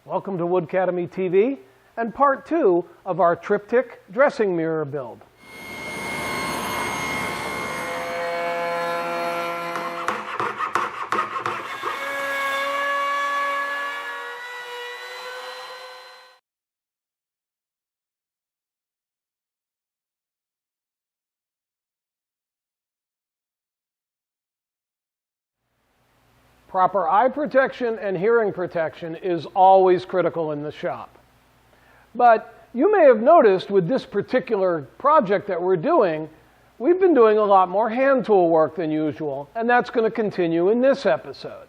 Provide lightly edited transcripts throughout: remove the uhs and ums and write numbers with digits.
Welcome to Wood Academy TV and part 2 of our Triptych dressing mirror build. Proper eye protection and hearing protection is always critical in the shop. But you may have noticed with this particular project that we're doing, we've been doing a lot more hand tool work than usual, and that's going to continue in this episode.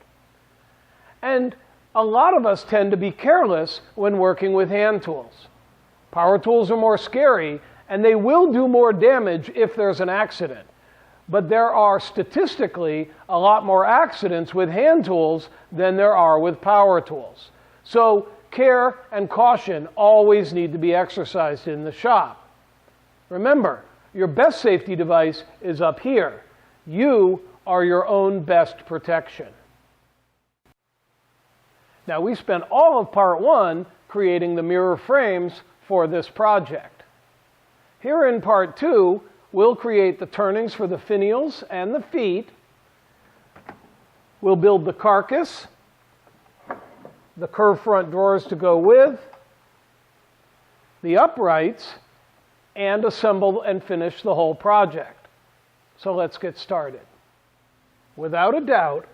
And a lot of us tend to be careless when working with hand tools. Power tools are more scary, and they will do more damage if there's an accident. But there are statistically a lot more accidents with hand tools than there are with power tools. So care and caution always need to be exercised in the shop. Remember, your best safety device is up here. You are your own best protection. Now, we spent all of part 1 creating the mirror frames for this project. Here in part 2, we'll create the turnings for the finials and the feet. We'll build the carcass, the curved front drawers to go with, the uprights, and assemble and finish the whole project. So let's get started. Without a doubt,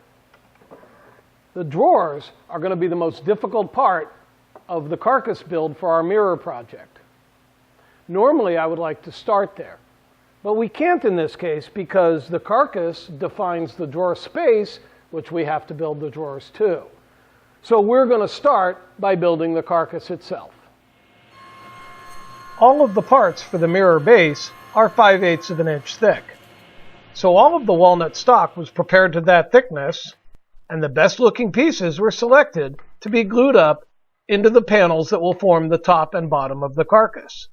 the drawers are going to be the most difficult part of the carcass build for our mirror project. Normally, I would like to start there. But we can't in this case because the carcass defines the drawer space, which we have to build the drawers to. So we're going to start by building the carcass itself. All of the parts for the mirror base are 5/8 of an inch thick. So all of the walnut stock was prepared to that thickness, and the best looking pieces were selected to be glued up into the panels that will form the top and bottom of the carcass.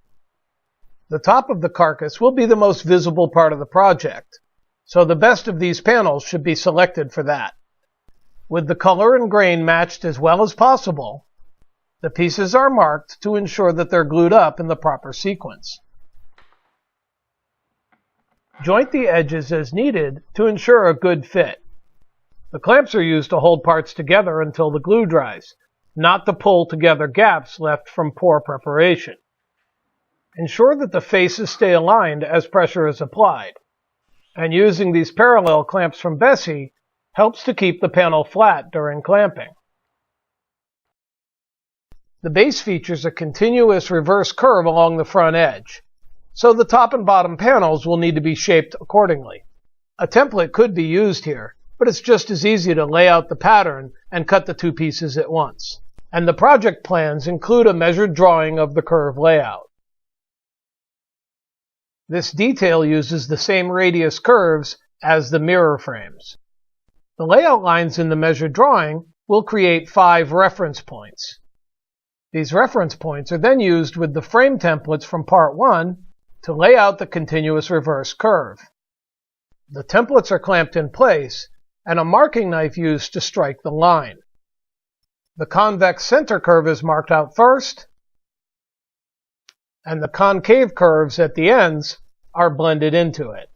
The top of the carcass will be the most visible part of the project, so the best of these panels should be selected for that. With the color and grain matched as well as possible, the pieces are marked to ensure that they're glued up in the proper sequence. Joint the edges as needed to ensure a good fit. The clamps are used to hold parts together until the glue dries, not to pull together gaps left from poor preparation. Ensure that the faces stay aligned as pressure is applied, and using these parallel clamps from Bessie helps to keep the panel flat during clamping. The base features a continuous reverse curve along the front edge, so the top and bottom panels will need to be shaped accordingly. A template could be used here, but it's just as easy to lay out the pattern and cut the two pieces at once. And the project plans include a measured drawing of the curve layout. This detail uses the same radius curves as the mirror frames. The layout lines in the measured drawing will create 5 reference points. These reference points are then used with the frame templates from part 1 to lay out the continuous reverse curve. The templates are clamped in place and a marking knife used to strike the line. The convex center curve is marked out first, and the concave curves at the ends are blended into it.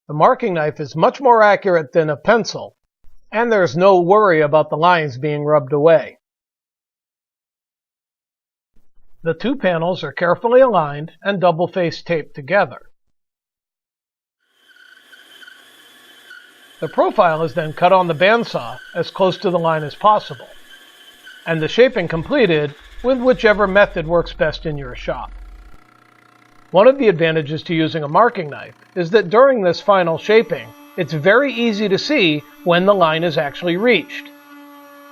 The marking knife is much more accurate than a pencil, and there's no worry about the lines being rubbed away. The two panels are carefully aligned and double-face taped together. The profile is then cut on the bandsaw as close to the line as possible, and the shaping completed with whichever method works best in your shop. One of the advantages to using a marking knife is that during this final shaping, it's very easy to see when the line is actually reached.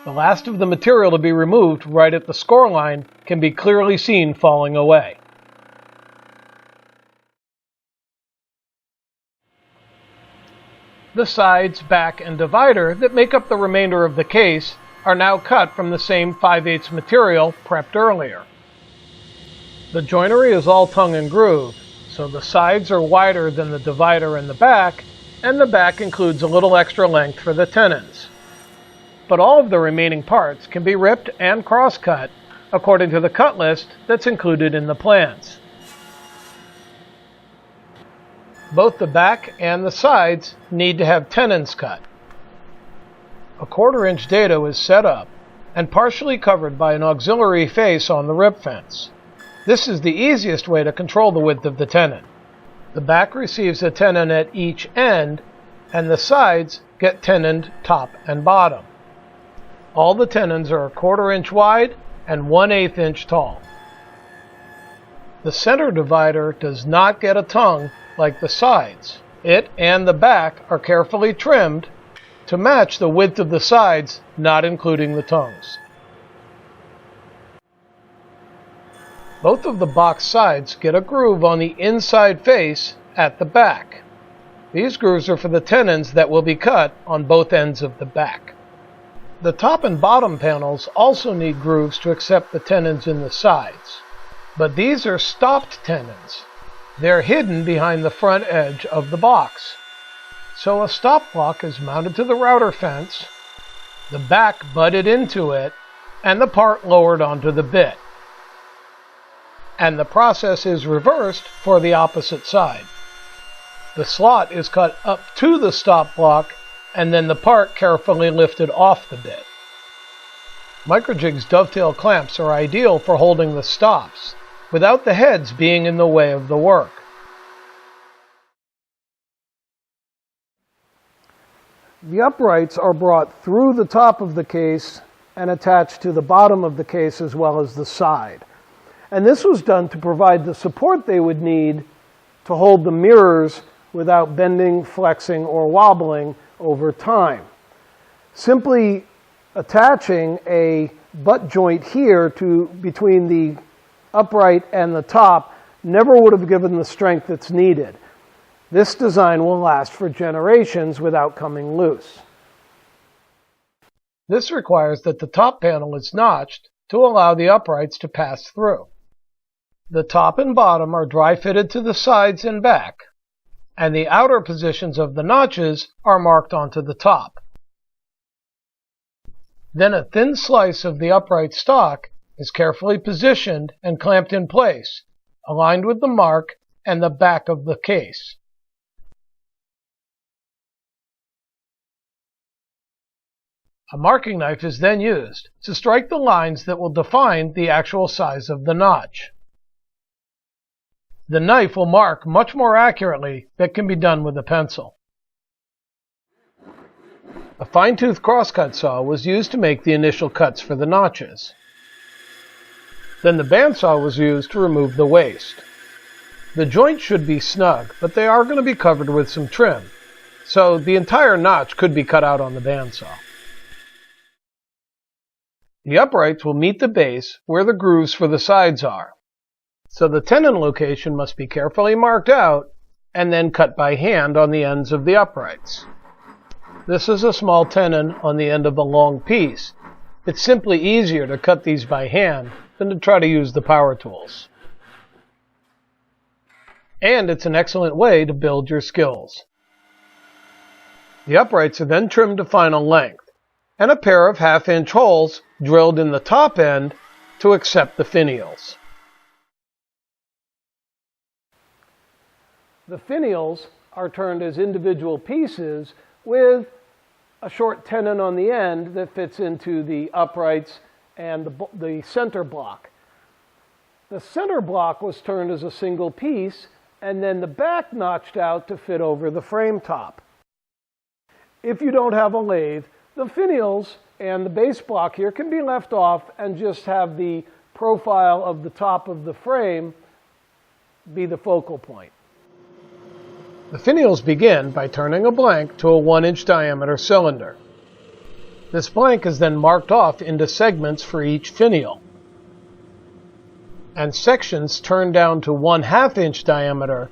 The last of the material to be removed right at the score line can be clearly seen falling away. The sides, back, and divider that make up the remainder of the case are now cut from the same 5/8 material prepped earlier. The joinery is all tongue and groove, so the sides are wider than the divider and the back includes a little extra length for the tenons. but all of the remaining parts can be ripped and cross-cut according to the cut list that's included in the plans. Both the back and the sides need to have tenons cut. A 1/4-inch dado is set up and partially covered by an auxiliary face on the rip fence. This is the easiest way to control the width of the tenon. The back receives a tenon at each end, and the sides get tenoned top and bottom. All the tenons are a 1/4-inch wide and 1/8 inch tall. The center divider does not get a tongue like the sides. It and the back are carefully trimmed to match the width of the sides, not including the tongues. Both of the box sides get a groove on the inside face at the back. These grooves are for the tenons that will be cut on both ends of the back. The top and bottom panels also need grooves to accept the tenons in the sides, but these are stopped tenons. They're hidden behind the front edge of the box. So a stop block is mounted to the router fence, the back butted into it, and the part lowered onto the bit. And the process is reversed for the opposite side. The slot is cut up to the stop block, and then the part carefully lifted off the bit. Microjig's dovetail clamps are ideal for holding the stops, without the heads being in the way of the work. The uprights are brought through the top of the case and attached to the bottom of the case as well as the side. And this was done to provide the support they would need to hold the mirrors without bending, flexing, or wobbling over time. Simply attaching a butt joint here between the upright and the top never would have given the strength that's needed. This design will last for generations without coming loose. This requires that the top panel is notched to allow the uprights to pass through. The top and bottom are dry fitted to the sides and back, and the outer positions of the notches are marked onto the top. Then a thin slice of the upright stock is carefully positioned and clamped in place, aligned with the mark and the back of the case. A marking knife is then used to strike the lines that will define the actual size of the notch. The knife will mark much more accurately than can be done with a pencil. A fine-tooth crosscut saw was used to make the initial cuts for the notches. Then the bandsaw was used to remove the waste. The joints should be snug, but they are going to be covered with some trim, so the entire notch could be cut out on the bandsaw. The uprights will meet the base where the grooves for the sides are, so the tenon location must be carefully marked out and then cut by hand on the ends of the uprights. This is a small tenon on the end of a long piece. It's simply easier to cut these by hand than to try to use the power tools. And it's an excellent way to build your skills. The uprights are then trimmed to final length, and a pair of 1/2 inch holes drilled in the top end to accept the finials. The finials are turned as individual pieces with a short tenon on the end that fits into the uprights and the center block. The center block was turned as a single piece, and then the back notched out to fit over the frame top. If you don't have a lathe, the finials and the base block here can be left off and just have the profile of the top of the frame be the focal point. The finials begin by turning a blank to a 1-inch diameter cylinder. This blank is then marked off into segments for each finial, and sections turned down to 1/2 inch diameter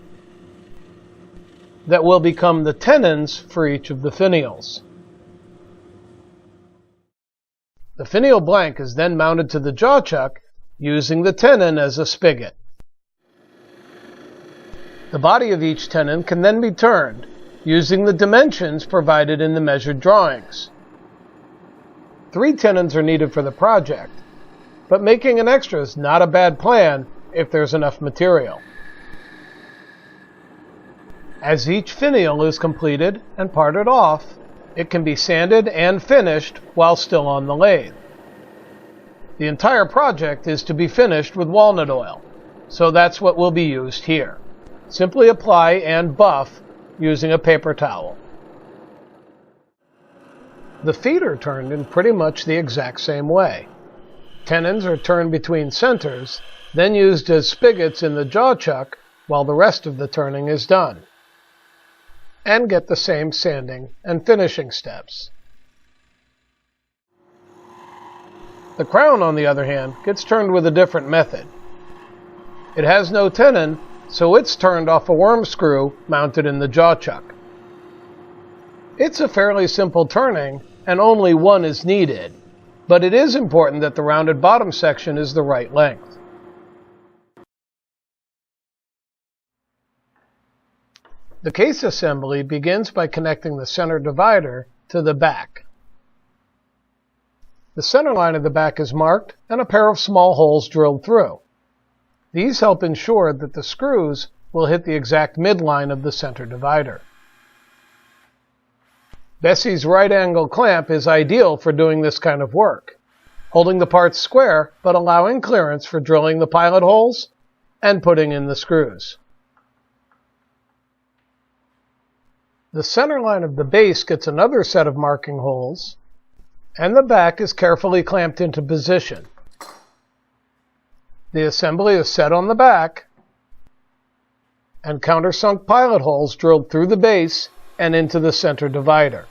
that will become the tenons for each of the finials. The finial blank is then mounted to the jaw chuck using the tenon as a spigot. The body of each tenon can then be turned using the dimensions provided in the measured drawings. 3 tenons are needed for the project, but making an extra is not a bad plan if there's enough material. As each finial is completed and parted off, it can be sanded and finished while still on the lathe. The entire project is to be finished with walnut oil, so that's what will be used here. Simply apply and buff using a paper towel. The feet are turned in pretty much the exact same way. Tenons are turned between centers, then used as spigots in the jaw chuck while the rest of the turning is done, and get the same sanding and finishing steps. The crown, on the other hand, gets turned with a different method. It has no tenon, so it's turned off a worm screw mounted in the jaw chuck. It's a fairly simple turning, and only one is needed, but it is important that the rounded bottom section is the right length. The case assembly begins by connecting the center divider to the back. The center line of the back is marked and a pair of small holes drilled through. These help ensure that the screws will hit the exact midline of the center divider. Bessie's right angle clamp is ideal for doing this kind of work, holding the parts square but allowing clearance for drilling the pilot holes and putting in the screws. The center line of the base gets another set of marking holes, and the back is carefully clamped into position. The assembly is set on the back, and countersunk pilot holes drilled through the base and into the center divider.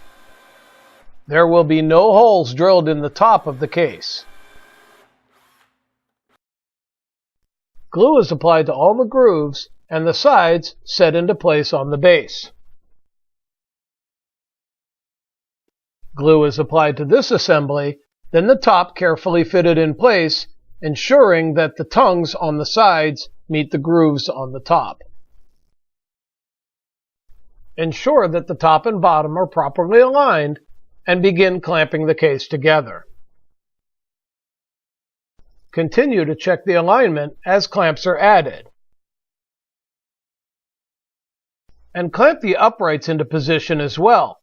There will be no holes drilled in the top of the case. Glue is applied to all the grooves and the sides set into place on the base. Glue is applied to this assembly, then the top carefully fitted in place, ensuring that the tongues on the sides meet the grooves on the top. Ensure that the top and bottom are properly aligned and begin clamping the case together. Continue to check the alignment as clamps are added. And clamp the uprights into position as well.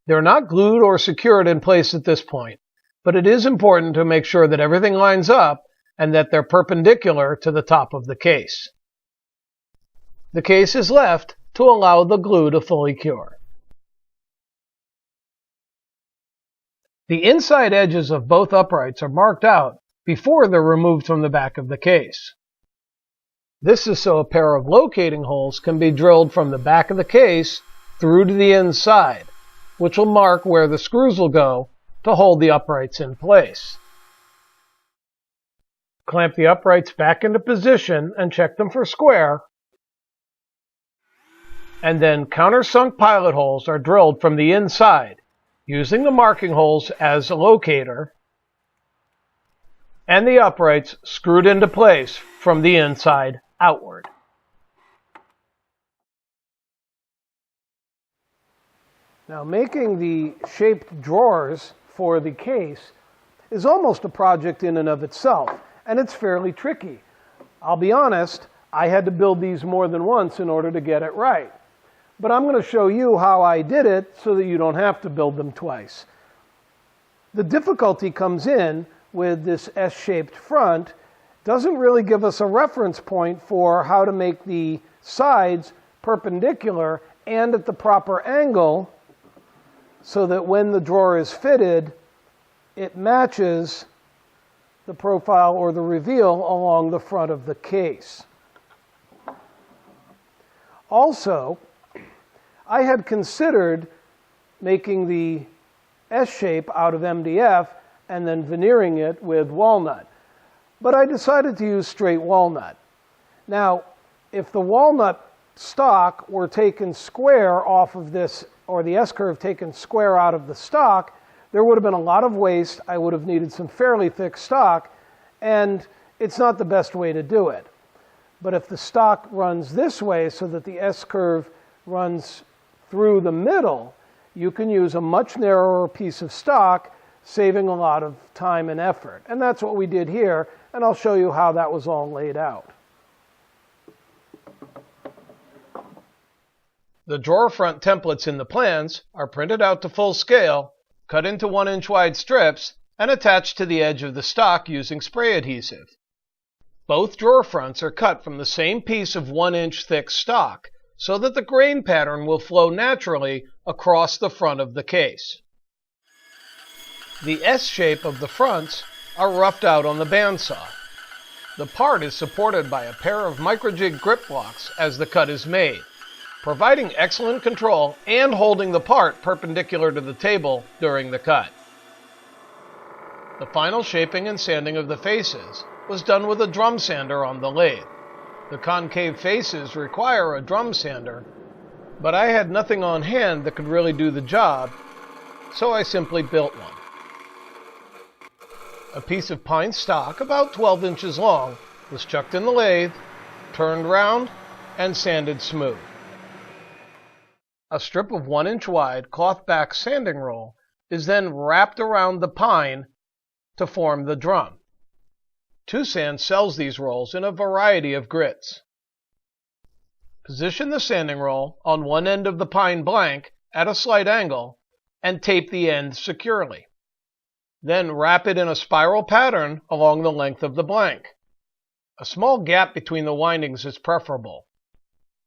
They're not glued or secured in place at this point, but it is important to make sure that everything lines up and that they're perpendicular to the top of the case. The case is left to allow the glue to fully cure. The inside edges of both uprights are marked out before they're removed from the back of the case. This is so a pair of locating holes can be drilled from the back of the case through to the inside, which will mark where the screws will go to hold the uprights in place. Clamp the uprights back into position and check them for square, and then countersunk pilot holes are drilled from the inside, using the marking holes as a locator, and the uprights screwed into place from the inside outward. Now, making the shaped drawers for the case is almost a project in and of itself, and it's fairly tricky. I'll be honest, I had to build these more than once in order to get it right. But I'm going to show you how I did it so that you don't have to build them twice. The difficulty comes in with this S-shaped front. Doesn't really give us a reference point for how to make the sides perpendicular and at the proper angle so that when the drawer is fitted, it matches the profile or the reveal along the front of the case. Also, I had considered making the S-shape out of MDF and then veneering it with walnut, but I decided to use straight walnut. Now, if the walnut stock were taken square off of this, or the S-curve taken square out of the stock, there would have been a lot of waste. I would have needed some fairly thick stock, and it's not the best way to do it. But if the stock runs this way so that the S-curve runs through the middle, you can use a much narrower piece of stock saving a lot of time and effort. And that's what we did here, and I'll show you how that was all laid out. The drawer front templates in the plans are printed out to full scale, cut into 1-inch wide strips, and attached to the edge of the stock using spray adhesive. Both drawer fronts are cut from the same piece of 1-inch thick stock so that the grain pattern will flow naturally across the front of the case. The S shape of the fronts are roughed out on the bandsaw. The part is supported by a pair of micro-jig grip blocks as the cut is made, providing excellent control and holding the part perpendicular to the table during the cut. The final shaping and sanding of the faces was done with a drum sander on the lathe. The concave faces require a drum sander, but I had nothing on hand that could really do the job, so I simply built one. A piece of pine stock about 12 inches long was chucked in the lathe, turned round, and sanded smooth. A strip of 1-inch wide cloth back sanding roll is then wrapped around the pine to form the drum. TwoSand sells these rolls in a variety of grits. Position the sanding roll on one end of the pine blank at a slight angle and tape the end securely. Then wrap it in a spiral pattern along the length of the blank. A small gap between the windings is preferable,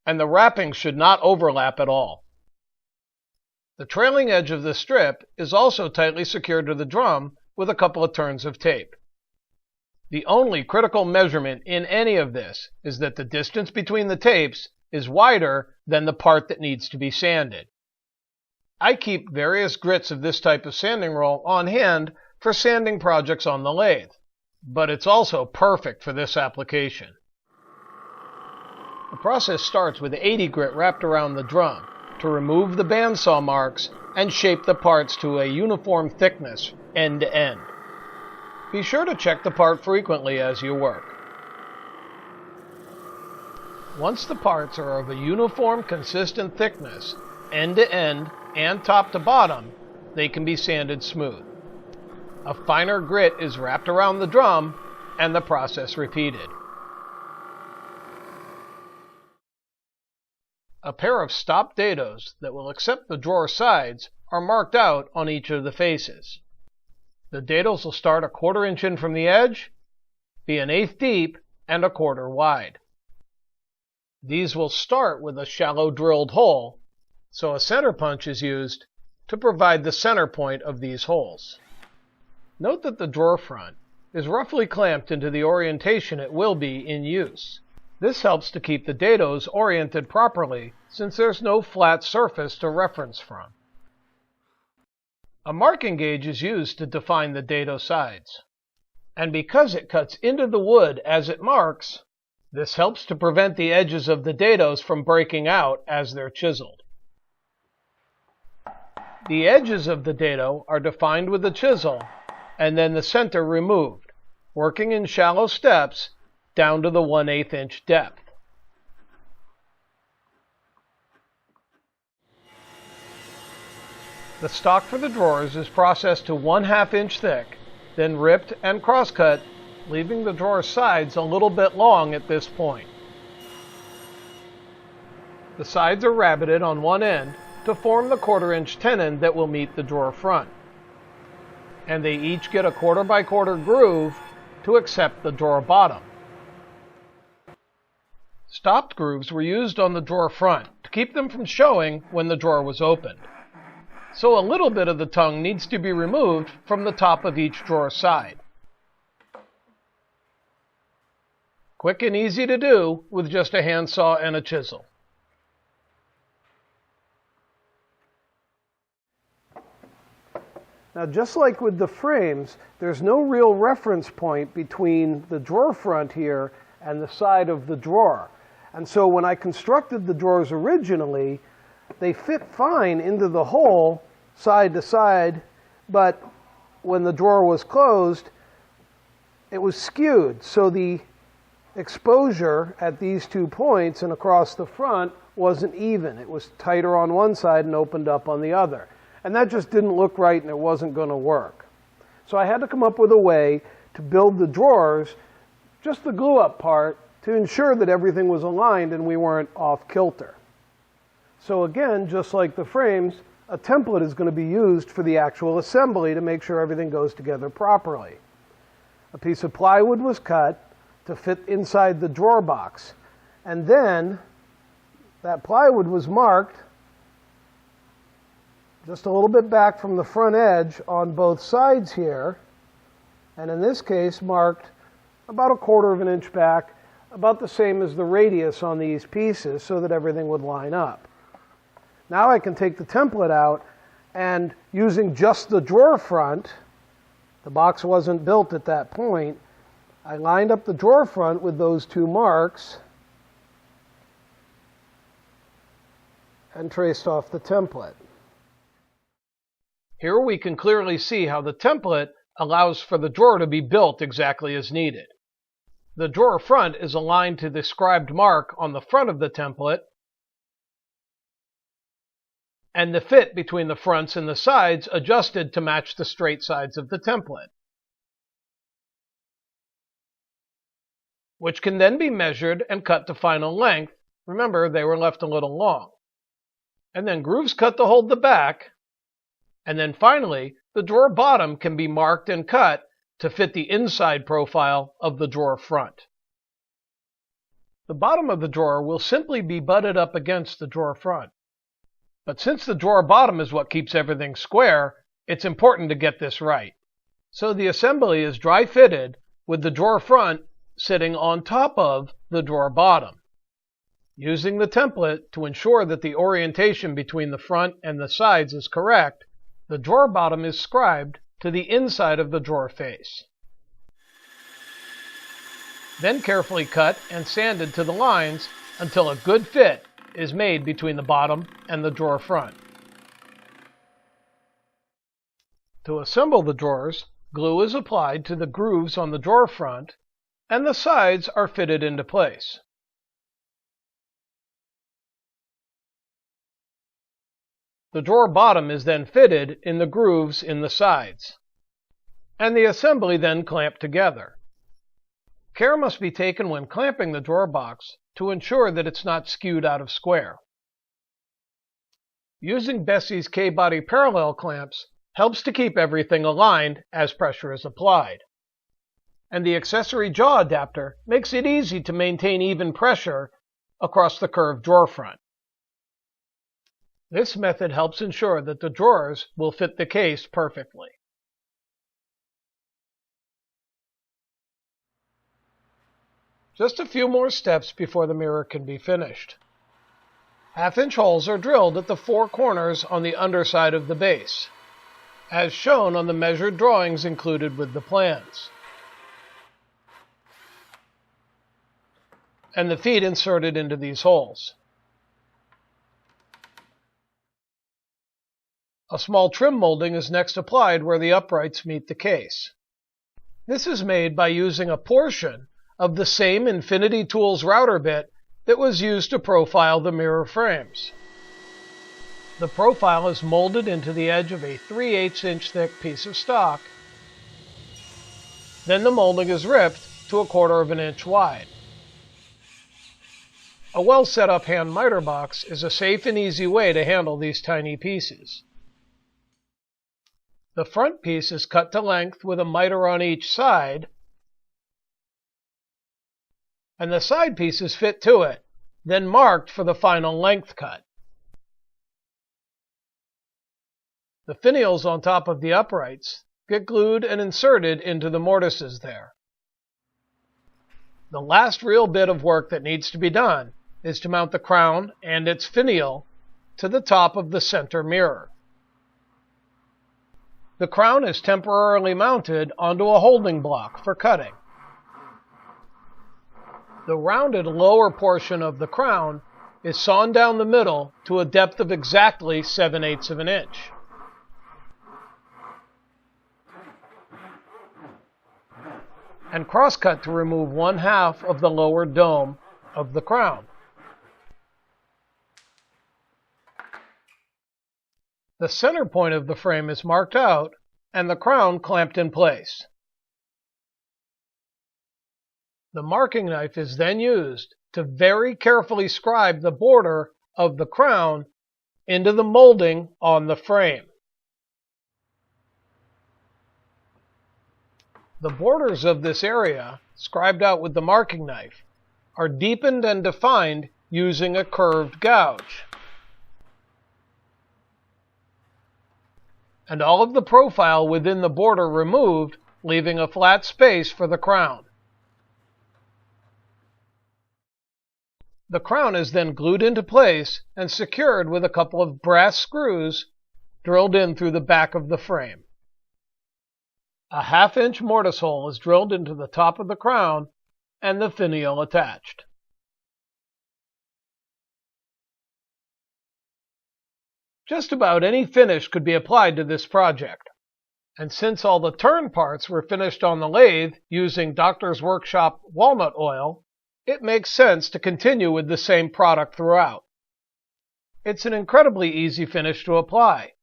and the wrapping should not overlap at all. The trailing edge of the strip is also tightly secured to the drum with a couple of turns of tape. The only critical measurement in any of this is that the distance between the tapes is wider than the part that needs to be sanded. I keep various grits of this type of sanding roll on hand for sanding projects on the lathe, but it's also perfect for this application. The process starts with 80 grit wrapped around the drum to remove the bandsaw marks and shape the parts to a uniform thickness end to end. Be sure to check the part frequently as you work. Once the parts are of a uniform, consistent thickness, end to end and top to bottom, they can be sanded smooth. A finer grit is wrapped around the drum and the process repeated. A pair of stop dados that will accept the drawer sides are marked out on each of the faces. The dados will start 1/4 inch in from the edge, be 1/8 deep, and 1/4 wide. These will start with a shallow drilled hole, so a center punch is used to provide the center point of these holes. Note that the drawer front is roughly clamped into the orientation it will be in use. This helps to keep the dados oriented properly since there's no flat surface to reference from. A marking gauge is used to define the dado sides, and because it cuts into the wood as it marks, this helps to prevent the edges of the dados from breaking out as they're chiseled. The edges of the dado are defined with a chisel and then the center removed, working in shallow steps down to the 1/8 inch depth. The stock for the drawers is processed to 1/2 inch thick, then ripped and cross-cut, leaving the drawer sides a little bit long at this point. The sides are rabbeted on one end to form the 1/4 inch tenon that will meet the drawer front, and they each get a 1/4 by 1/4 groove to accept the drawer bottom. Stopped grooves were used on the drawer front to keep them from showing when the drawer was opened, so a little bit of the tongue needs to be removed from the top of each drawer side. Quick and easy to do with just a handsaw and a chisel. Now, just like with the frames, there's no real reference point between the drawer front here and the side of the drawer. And so when I constructed the drawers originally, they fit fine into the hole side to side, but when the drawer was closed, it was skewed. So the exposure at these 2 points and across the front wasn't even. It was tighter on one side and opened up on the other. And that just didn't look right, and it wasn't going to work. So I had to come up with a way to build the drawers, just the glue-up part, to ensure that everything was aligned and we weren't off kilter. So again, just like the frames, a template is going to be used for the actual assembly to make sure everything goes together properly. A piece of plywood was cut to fit inside the drawer box. And then that plywood was marked just a little bit back from the front edge on both sides here. And in this case, marked about 1/4 of an inch back, about the same as the radius on these pieces, so that everything would line up. Now I can take the template out, and using just the drawer front, the box wasn't built at that point, I lined up the drawer front with those 2 marks and traced off the template. Here we can clearly see how the template allows for the drawer to be built exactly as needed. The drawer front is aligned to the scribed mark on the front of the template, and the fit between the fronts and the sides adjusted to match the straight sides of the template, which can then be measured and cut to final length. Remember, they were left a little long. And then grooves cut to hold the back, and then finally, the drawer bottom can be marked and cut to fit the inside profile of the drawer front. The bottom of the drawer will simply be butted up against the drawer front. But since the drawer bottom is what keeps everything square, it's important to get this right. So the assembly is dry fitted with the drawer front sitting on top of the drawer bottom. Using the template to ensure that the orientation between the front and the sides is correct, the drawer bottom is scribed to the inside of the drawer face. Then carefully cut and sanded to the lines until a good fit is made between the bottom and the drawer front. To assemble the drawers, glue is applied to the grooves on the drawer front, and the sides are fitted into place. The drawer bottom is then fitted in the grooves in the sides, and the assembly then clamped together. Care must be taken when clamping the drawer box to ensure that it's not skewed out of square. Using Bessey's K-body parallel clamps helps to keep everything aligned as pressure is applied. And the accessory jaw adapter makes it easy to maintain even pressure across the curved drawer front. This method helps ensure that the drawers will fit the case perfectly. Just a few more steps before the mirror can be finished. 1/2-inch holes are drilled at the 4 corners on the underside of the base, as shown on the measured drawings included with the plans, and the feet inserted into these holes. A small trim molding is next applied where the uprights meet the case. This is made by using a portion of the same Infinity Tools router bit that was used to profile the mirror frames. The profile is molded into the edge of a 3/8-inch thick piece of stock. Then the molding is ripped to 1/4 of an inch wide. A well set up hand miter box is a safe and easy way to handle these tiny pieces. The front piece is cut to length with a miter on each side, and the side pieces fit to it, then marked for the final length cut. The finials on top of the uprights get glued and inserted into the mortises there. The last real bit of work that needs to be done is to mount the crown and its finial to the top of the center mirror. The crown is temporarily mounted onto a holding block for cutting. The rounded lower portion of the crown is sawn down the middle to a depth of exactly 7/8 of an inch. And cross-cut to remove 1/2 of the lower dome of the crown. The center point of the frame is marked out and the crown clamped in place. The marking knife is then used to very carefully scribe the border of the crown into the molding on the frame. The borders of this area, scribed out with the marking knife, are deepened and defined using a curved gouge. And all of the profile within the border removed, leaving a flat space for the crown. The crown is then glued into place and secured with a couple of brass screws drilled in through the back of the frame. A 1/2-inch mortise hole is drilled into the top of the crown and the finial attached. Just about any finish could be applied to this project, and since all the turn parts were finished on the lathe using Doctor's Workshop walnut oil, it makes sense to continue with the same product throughout. It's an incredibly easy finish to apply.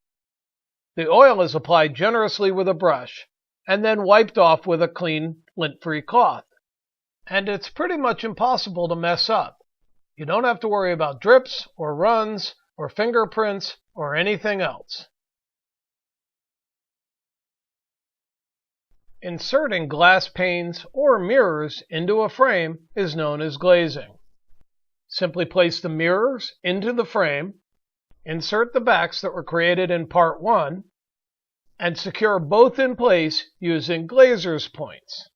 The oil is applied generously with a brush and then wiped off with a clean, lint-free cloth. And it's pretty much impossible to mess up. You don't have to worry about drips or runs or fingerprints or anything else. Inserting glass panes or mirrors into a frame is known as glazing. Simply place the mirrors into the frame, insert the backs that were created in Part 1, and secure both in place using glazer's points.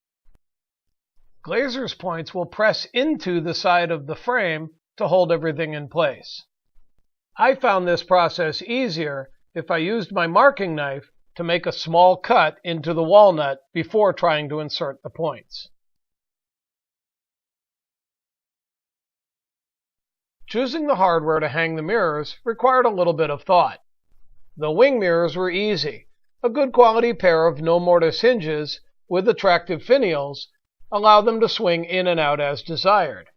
Glazer's points will press into the side of the frame to hold everything in place. I found this process easier if I used my marking knife to make a small cut into the walnut before trying to insert the points. Choosing the hardware to hang the mirrors required a little bit of thought. The wing mirrors were easy. A good quality pair of no mortise hinges with attractive finials allow them to swing in and out as desired.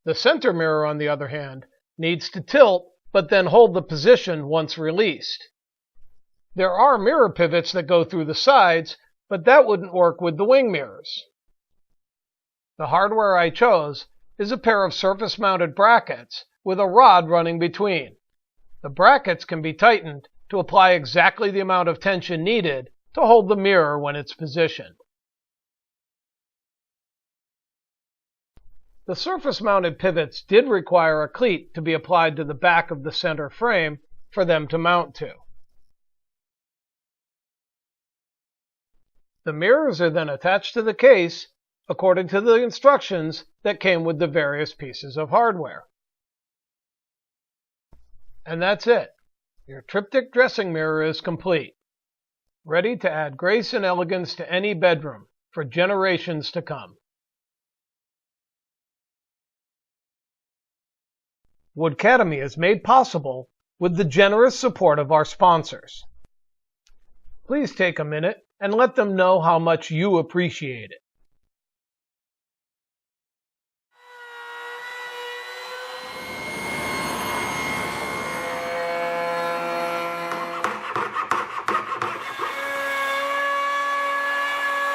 The center mirror, on the other hand, needs to tilt but then hold the position once released. There are mirror pivots that go through the sides, but that wouldn't work with the wing mirrors. The hardware I chose is a pair of surface-mounted brackets with a rod running between. The brackets can be tightened to apply exactly the amount of tension needed to hold the mirror when it's positioned. The surface-mounted pivots did require a cleat to be applied to the back of the center frame for them to mount to. The mirrors are then attached to the case according to the instructions that came with the various pieces of hardware. And that's it. Your Triptych dressing mirror is complete, ready to add grace and elegance to any bedroom for generations to come. Woodcademy is made possible with the generous support of our sponsors. Please take a minute and let them know how much you appreciate it.